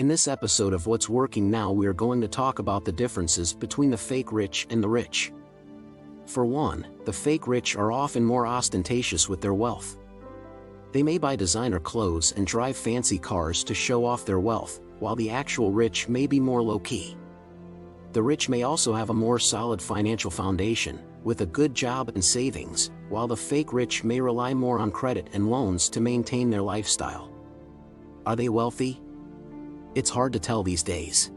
In this episode of What's Working Now, we are going to talk about the differences between the fake rich and the rich. For one, the fake rich are often more ostentatious with their wealth. They may buy designer clothes and drive fancy cars to show off their wealth, while the actual rich may be more low-key. The rich may also have a more solid financial foundation, with a good job and savings, while the fake rich may rely more on credit and loans to maintain their lifestyle. Are they wealthy? It's hard to tell these days.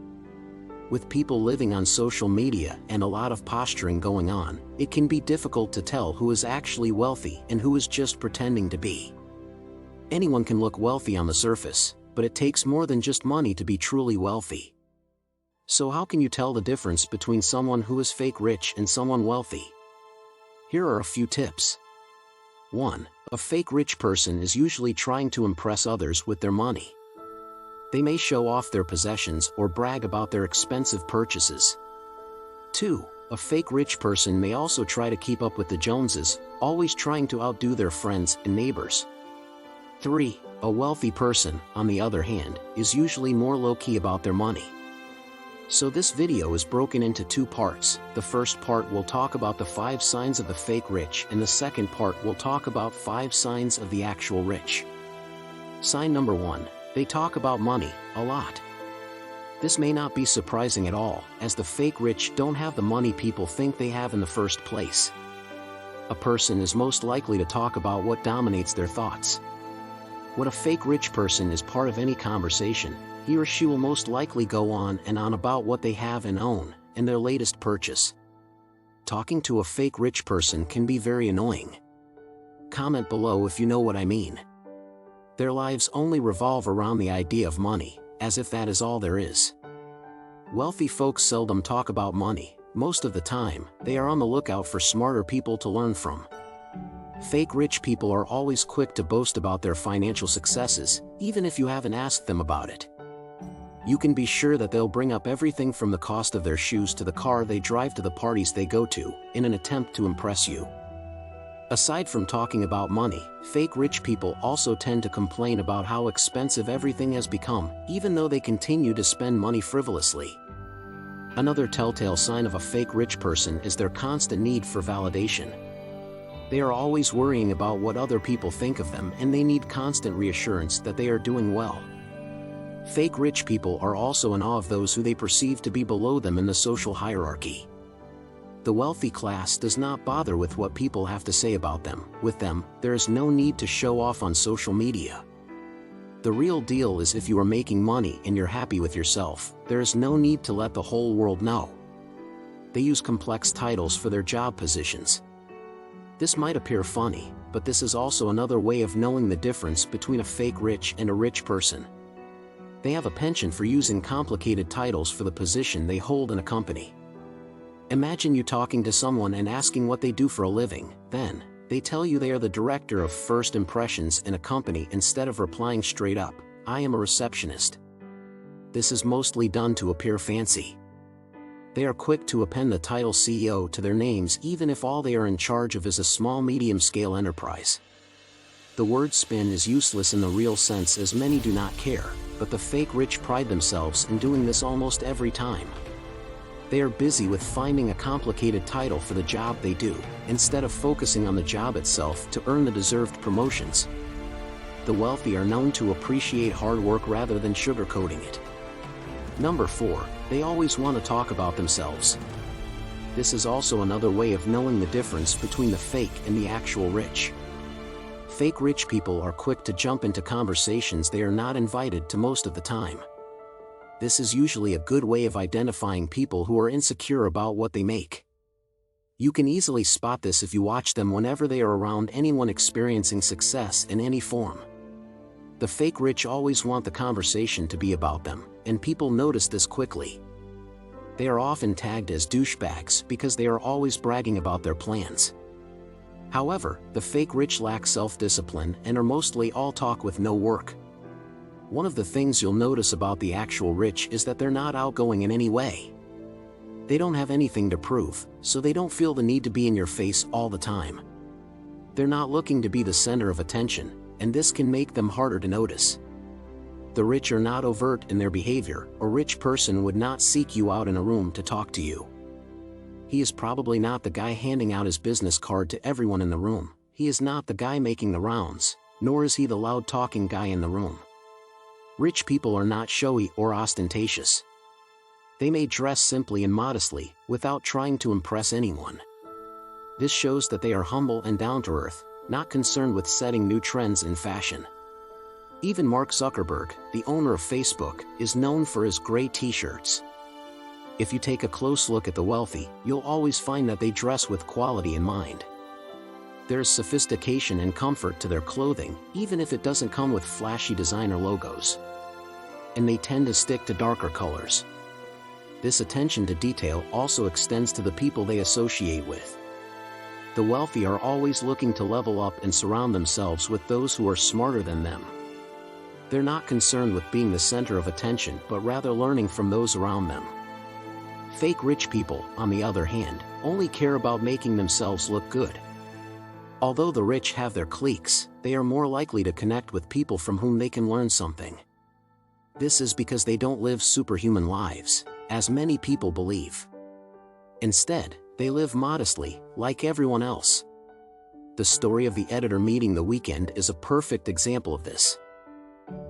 With people living on social media and a lot of posturing going on, it can be difficult to tell who is actually wealthy and who is just pretending to be. Anyone can look wealthy on the surface, but it takes more than just money to be truly wealthy. So how can you tell the difference between someone who is fake rich and someone wealthy? Here are a few tips. 1. A fake rich person is usually trying to impress others with their money. They may show off their possessions or brag about their expensive purchases. 2. A fake rich person may also try to keep up with the Joneses, always trying to outdo their friends and neighbors. 3. A wealthy person, on the other hand, is usually more low-key about their money. So this video is broken into 2 parts. The first part will talk about the 5 signs of the fake rich, and the second part will talk about 5 signs of the actual rich. Sign number 1. They talk about money a lot. This may not be surprising at all, as the fake rich don't have the money people think they have in the first place. A person is most likely to talk about what dominates their thoughts. When a fake rich person is part of any conversation, he or she will most likely go on and on about what they have and own, and their latest purchase. Talking to a fake rich person can be very annoying. Comment below if you know what I mean. Their lives only revolve around the idea of money, as if that is all there is. Wealthy folks seldom talk about money. Most of the time, they are on the lookout for smarter people to learn from. Fake rich people are always quick to boast about their financial successes, even if you haven't asked them about it. You can be sure that they'll bring up everything from the cost of their shoes to the car they drive to the parties they go to, in an attempt to impress you. Aside from talking about money, fake rich people also tend to complain about how expensive everything has become, even though they continue to spend money frivolously. Another telltale sign of a fake rich person is their constant need for validation. They are always worrying about what other people think of them, and they need constant reassurance that they are doing well. Fake rich people are also in awe of those who they perceive to be below them in the social hierarchy. The wealthy class does not bother with what people have to say about them. With them, there is no need to show off on social media. The real deal is if you are making money and you're happy with yourself, there is no need to let the whole world know. They use complex titles for their job positions. This might appear funny, but this is also another way of knowing the difference between a fake rich and a rich person. They have a penchant for using complicated titles for the position they hold in a company. Imagine you talking to someone and asking what they do for a living, then they tell you they are the director of first impressions in a company instead of replying straight up, "I am a receptionist." This is mostly done to appear fancy. They are quick to append the title CEO to their names even if all they are in charge of is a small medium-scale enterprise. The word spin is useless in the real sense as many do not care, but the fake rich pride themselves in doing this almost every time. They are busy with finding a complicated title for the job they do, instead of focusing on the job itself to earn the deserved promotions. The wealthy are known to appreciate hard work rather than sugarcoating it. Number 4, they always want to talk about themselves. This is also another way of knowing the difference between the fake and the actual rich. Fake rich people are quick to jump into conversations they are not invited to most of the time. This is usually a good way of identifying people who are insecure about what they make. You can easily spot this if you watch them whenever they are around anyone experiencing success in any form. The fake rich always want the conversation to be about them, and people notice this quickly. They are often tagged as douchebags because they are always bragging about their plans. However, the fake rich lack self-discipline and are mostly all talk with no work. One of the things you'll notice about the actual rich is that they're not outgoing in any way. They don't have anything to prove, so they don't feel the need to be in your face all the time. They're not looking to be the center of attention, and this can make them harder to notice. The rich are not overt in their behavior. A rich person would not seek you out in a room to talk to you. He is probably not the guy handing out his business card to everyone in the room. He is not the guy making the rounds, nor is he the loud-talking guy in the room. Rich people are not showy or ostentatious. They may dress simply and modestly, without trying to impress anyone. This shows that they are humble and down-to-earth, not concerned with setting new trends in fashion. Even Mark Zuckerberg, the owner of Facebook, is known for his gray t-shirts. If you take a close look at the wealthy, you'll always find that they dress with quality in mind. There is sophistication and comfort to their clothing, even if it doesn't come with flashy designer logos. And they tend to stick to darker colors. This attention to detail also extends to the people they associate with. The wealthy are always looking to level up and surround themselves with those who are smarter than them. They're not concerned with being the center of attention, but rather learning from those around them. Fake rich people, on the other hand, only care about making themselves look good. Although the rich have their cliques, they are more likely to connect with people from whom they can learn something. This is because they don't live superhuman lives, as many people believe. Instead, they live modestly, like everyone else. The story of the editor meeting The Weeknd is a perfect example of this.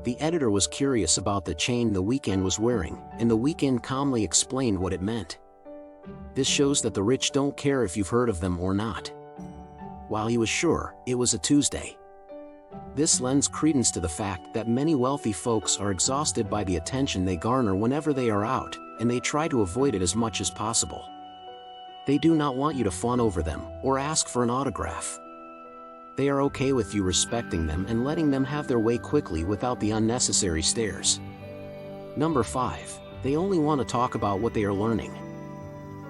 The editor was curious about the chain The Weeknd was wearing, and The Weeknd calmly explained what it meant. This shows that the rich don't care if you've heard of them or not. While he was sure, it was a Tuesday. This lends credence to the fact that many wealthy folks are exhausted by the attention they garner whenever they are out, and they try to avoid it as much as possible. They do not want you to fawn over them, or ask for an autograph. They are okay with you respecting them and letting them have their way quickly without the unnecessary stares. Number 5. They only want to talk about what they are learning.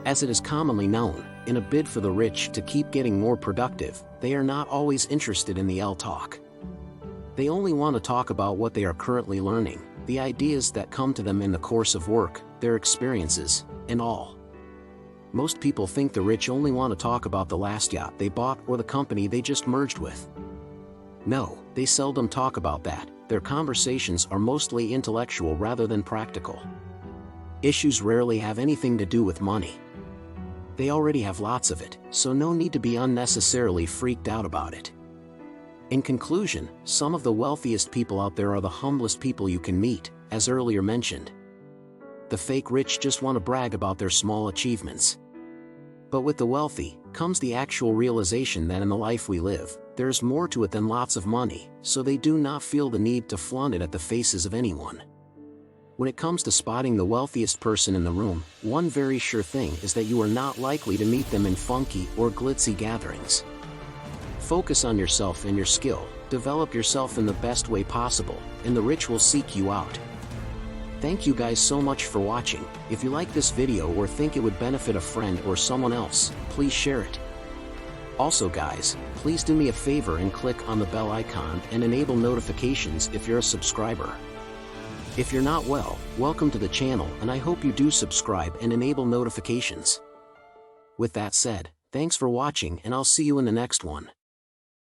As it is commonly known, in a bid for the rich to keep getting more productive, they are not always interested in the talk. They only want to talk about what they are currently learning, the ideas that come to them in the course of work, their experiences, and all. Most people think the rich only want to talk about the last yacht they bought or the company they just merged with. No, they seldom talk about that. Their conversations are mostly intellectual rather than practical. Issues rarely have anything to do with money. They already have lots of it, so no need to be unnecessarily freaked out about it. In conclusion, some of the wealthiest people out there are the humblest people you can meet, as earlier mentioned. The fake rich just want to brag about their small achievements. But with the wealthy, comes the actual realization that in the life we live, there's more to it than lots of money, so they do not feel the need to flaunt it at the faces of anyone. When it comes to spotting the wealthiest person in the room, one very sure thing is that you are not likely to meet them in funky or glitzy gatherings. Focus on yourself and your skill, develop yourself in the best way possible, and the rich will seek you out. Thank you guys so much for watching. If you like this video or think it would benefit a friend or someone else, please share it. Also guys, please do me a favor and click on the bell icon and enable notifications if you're a subscriber. If you're not, well, welcome to the channel, and I hope you do subscribe and enable notifications. With that said, thanks for watching, and I'll see you in the next one.